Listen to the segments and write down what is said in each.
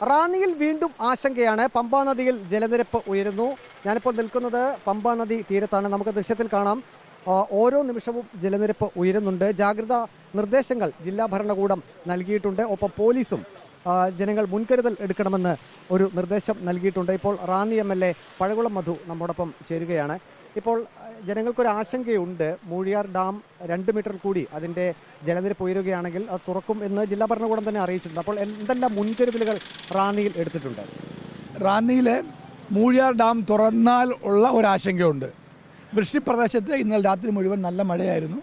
റാന്നിയിൽ വീണ്ടും ആശങ്കയാണ്. പമ്പാ നദിയിൽ ജലനിരപ്പ് ഉയരുന്നു. ഞാനിപ്പോൾ നിൽക്കുന്നത് പമ്പാ നദി തീരത്താണ്. നമുക്ക് ദൃശ്യത്തിൽ കാണാം, ഓരോ നിമിഷവും ജലനിരപ്പ് ഉയരുന്നുണ്ട്. ജാഗ്രതാ നിർദ്ദേശങ്ങൾ ജില്ലാ ഭരണകൂടം നൽകിയിട്ടുണ്ട്. ഒപ്പം പോലീസും ജനങ്ങൾ മുൻകരുതൽ എടുക്കണമെന്ന് ഒരു നിർദ്ദേശം നൽകിയിട്ടുണ്ട്. ഇപ്പോൾ റാന്നി MLA പഴകുളം മധു നമ്മോടൊപ്പം ചേരുകയാണ്. ഇപ്പോൾ ജനങ്ങൾക്കൊരു ആശങ്കയുണ്ട്. മൂഴിയാർ ഡാം 2 മീറ്റർ കൂടി അതിൻ്റെ ജലനിരപ്പ് ഉയരുകയാണെങ്കിൽ അത് തുറക്കും എന്ന് ജില്ലാ ഭരണകൂടം തന്നെ അറിയിച്ചിട്ടുണ്ട്. അപ്പോൾ എന്തെല്ലാം മുൻകരുതലുകൾ റാന്നിയിൽ എടുത്തിട്ടുണ്ട്? റാന്നിയിൽ മൂഴിയാർ ഡാം തുറന്നാൽ ഉള്ള ഒരാശങ്കയുണ്ട്. വൃഷ്ടിപ്രദേശത്ത് ഇന്നലെ രാത്രി മുഴുവൻ നല്ല മഴയായിരുന്നു.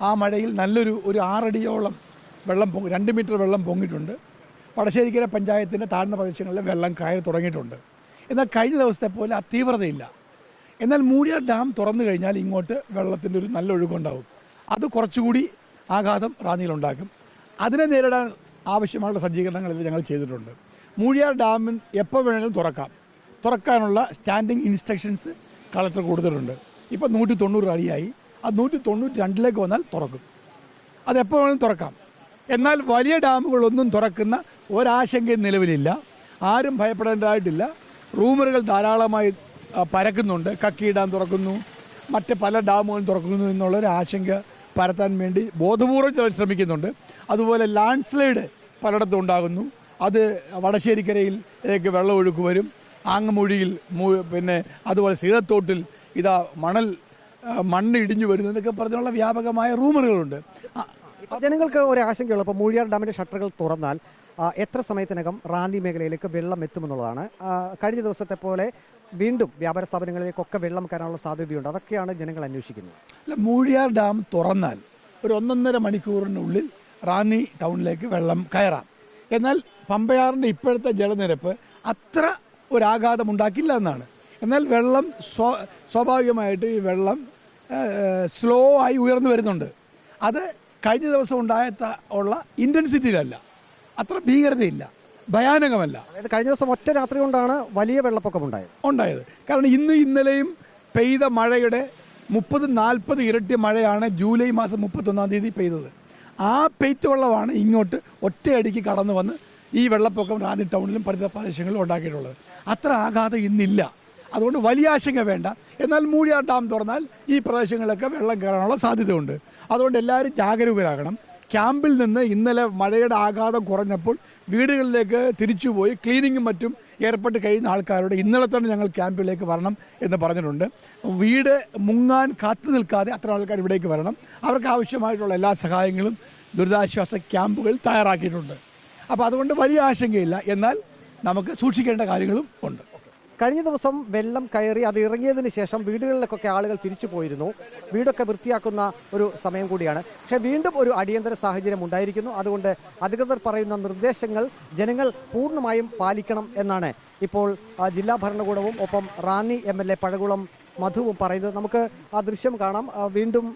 ആ മഴയിൽ നല്ലൊരു 6 അടിയോളം വെള്ളം 2 മീറ്റർ വെള്ളം പൊങ്ങിയിട്ടുണ്ട്. വടശ്ശേരിക്കര പഞ്ചായത്തിൻ്റെ താഴ്ന്ന പ്രദേശങ്ങളിൽ വെള്ളം കയറി തുടങ്ങിയിട്ടുണ്ട്. എന്നാൽ കഴിഞ്ഞ ദിവസത്തെ പോലെ ആ തീവ്രതയില്ല. എന്നാൽ മൂഴിയാർ ഡാം തുറന്നു കഴിഞ്ഞാൽ ഇങ്ങോട്ട് വെള്ളത്തിൻ്റെ ഒരു നല്ല ഒഴുക്കുണ്ടാവും. അത് കുറച്ചുകൂടി ആഘാതം റാന്നിയിലുണ്ടാക്കും. അതിനെ നേരിടാൻ ആവശ്യമായുള്ള സജ്ജീകരണങ്ങൾ ഞങ്ങൾ ചെയ്തിട്ടുണ്ട്. മൂഴിയാർ ഡാമിൽ എപ്പോൾ വേണമെങ്കിലും തുറക്കാനുള്ള സ്റ്റാൻഡിംഗ് ഇൻസ്ട്രക്ഷൻസ് കളക്ടർ കൊടുത്തിട്ടുണ്ട്. ഇപ്പോൾ 190 അടിയായി. അത് 192 വന്നാൽ തുറക്കും. അതെപ്പോൾ വേണമെങ്കിലും തുറക്കാം. എന്നാൽ വലിയ ഡാമുകളൊന്നും തുറക്കുന്ന ഒരാശങ്കയും നിലവിലില്ല. ആരും ഭയപ്പെടേണ്ടതായിട്ടില്ല. റൂമറുകൾ ധാരാളമായി പരക്കുന്നുണ്ട്. കക്കി ഡാം തുറക്കുന്നു, മറ്റ് പല ഡാമുകളും തുറക്കുന്നു എന്നുള്ളൊരു ആശങ്ക പരത്താൻ വേണ്ടി ബോധപൂർവ്വം ചിലർ ശ്രമിക്കുന്നുണ്ട്. അതുപോലെ ലാൻഡ് സ്ലൈഡ് പലയിടത്തും ഉണ്ടാകുന്നു. അത് വടശ്ശേരിക്കരയിലേക്ക് വെള്ളം ഒഴുക്ക് വരും. ആങ്ങമൂഴിയിൽ പിന്നെ അതുപോലെ സീതത്തോട്ടിൽ ഇതാ മണ്ണ് ഇടിഞ്ഞു വരുന്നു എന്നൊക്കെ പറഞ്ഞുള്ള വ്യാപകമായ റൂമറുകളുണ്ട്. ജനങ്ങൾക്ക് ഒരു ആശങ്കയുള്ളൂ. അപ്പോൾ മൂഴിയാർ ഡാമിൻ്റെ ഷട്ടറുകൾ തുറന്നാൽ എത്ര സമയത്തിനകം റാന്നി മേഖലയിലേക്ക് വെള്ളം എത്തുമെന്നുള്ളതാണ്. കഴിഞ്ഞ ദിവസത്തെ പോലെ വീണ്ടും വ്യാപാര സ്ഥാപനങ്ങളിലേക്കൊക്കെ വെള്ളം കയറാനുള്ള സാധ്യതയുണ്ട്. അതൊക്കെയാണ് ജനങ്ങൾ അന്വേഷിക്കുന്നത്. അല്ല, മൂഴിയാർ ഡാം തുറന്നാൽ ഒരു 1.5 മണിക്കൂറിനുള്ളിൽ റാന്നി ടൗണിലേക്ക് വെള്ളം കയറാം. എന്നാൽ പമ്പയാറിൻ്റെ ഇപ്പോഴത്തെ ജലനിരപ്പ് അത്ര ഒരാഘാതം ഉണ്ടാക്കില്ല എന്നാണ്. എന്നാൽ വെള്ളം സ്വാഭാവികമായിട്ട് ഈ വെള്ളം സ്ലോ ആയി ഉയർന്നു വരുന്നുണ്ട്. അത് കഴിഞ്ഞ ദിവസം ഉള്ള ഇൻറ്റൻസിറ്റിയിലല്ല, അത്ര ഭീകരതയില്ല, ഭയാനകമല്ല. അതായത് കഴിഞ്ഞ ദിവസം ഒറ്റ രാത്രി കൊണ്ടാണ് വലിയ വെള്ളപ്പൊക്കം ഉണ്ടായത്. കാരണം ഇന്നലെയും പെയ്ത മഴയുടെ 30-40 ഇരട്ടി മഴയാണ് ജൂലൈ മാസം 31-ാം തീയതി പെയ്തത്. ആ പെയ്ത്ത് വെള്ളമാണ് ഇങ്ങോട്ട് ഒറ്റയടിക്ക് കടന്നു വന്ന് ഈ വെള്ളപ്പൊക്കം റാന്നി ടൗണിലും പരിസര പ്രദേശങ്ങളിലും ഉണ്ടാക്കിയിട്ടുള്ളത്. അത്ര ആഘാതം ഇന്നില്ല. അതുകൊണ്ട് വലിയ ആശങ്ക വേണ്ട. എന്നാൽ മൂഴിയാർ ഡാം തുറന്നാൽ ഈ പ്രദേശങ്ങളിലൊക്കെ വെള്ളം കയറാനുള്ള സാധ്യതയുണ്ട്. അതുകൊണ്ട് എല്ലാവരും ജാഗരൂകരാകണം. ക്യാമ്പിൽ നിന്ന് ഇന്നലെ മഴയുടെ ആഘാതം കുറഞ്ഞപ്പോൾ വീടുകളിലേക്ക് തിരിച്ചുപോയി ക്ലീനിങ്ങും മറ്റും ഏർപ്പെട്ട് കഴിയുന്ന ആൾക്കാരോട് ഇന്നലെ തന്നെ ഞങ്ങൾ ക്യാമ്പിലേക്ക് വരണം എന്ന് പറഞ്ഞിട്ടുണ്ട്. വീട് മുങ്ങാൻ കാത്തു നിൽക്കാതെ അത്ര ആൾക്കാർ ഇവിടേക്ക് വരണം. അവർക്ക് ആവശ്യമായിട്ടുള്ള എല്ലാ സഹായങ്ങളും ദുരിതാശ്വാസ ക്യാമ്പുകൾ തയ്യാറാക്കിയിട്ടുണ്ട്. അപ്പോൾ അതുകൊണ്ട് വലിയ ആശങ്കയില്ല. എന്നാൽ നമുക്ക് സൂക്ഷിക്കേണ്ട കാര്യങ്ങളും ഉണ്ട്. കഴിഞ്ഞ ദിവസം വെള്ളം കയറി അത് ഇറങ്ങിയതിന് ശേഷം വീടുകളിലേക്കൊക്കെ ആളുകൾ തിരിച്ചു പോയിരുന്നു. വീടൊക്കെ വൃത്തിയാക്കുന്ന ഒരു സമയം കൂടിയാണ്. പക്ഷേ വീണ്ടും ഒരു അടിയന്തര സാഹചര്യം ഉണ്ടായിരിക്കുന്നു. അതുകൊണ്ട് അധികൃതർ പറയുന്ന നിർദ്ദേശങ്ങൾ ജനങ്ങൾ പൂർണ്ണമായും പാലിക്കണം എന്നാണ് ഇപ്പോൾ ജില്ലാ ഭരണകൂടവും ഒപ്പം റാന്നി MLA പഴകുളം മധുവും പറയുന്നത്. നമുക്ക് ആ ദൃശ്യം കാണാം. വീണ്ടും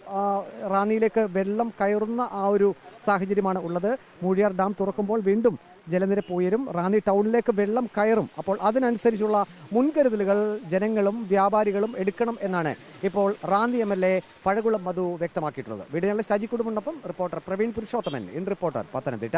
റാന്നിയിലേക്ക് വെള്ളം കയറുന്ന ആ ഒരു സാഹചര്യമാണ് ഉള്ളത്. മൂഴിയാർ ഡാം തുറക്കുമ്പോൾ വീണ്ടും ജലനിരപ്പ് ഉയരും. റാന്നി ടൗണിലേക്ക് വെള്ളം കയറും. അപ്പോൾ അതിനനുസരിച്ചുള്ള മുൻകരുതലുകൾ ജനങ്ങളും വ്യാപാരികളും എടുക്കണം എന്നാണ് ഇപ്പോൾ റാന്നി MLA പഴകുളം മധു വ്യക്തമാക്കിയിട്ടുള്ളത്. വീഡിയോ ജേർണലിസ്റ്റ് അജി കുടുംബനൊപ്പം reporter Praveen Purushothaman, in Reporter, Pathanamthitta.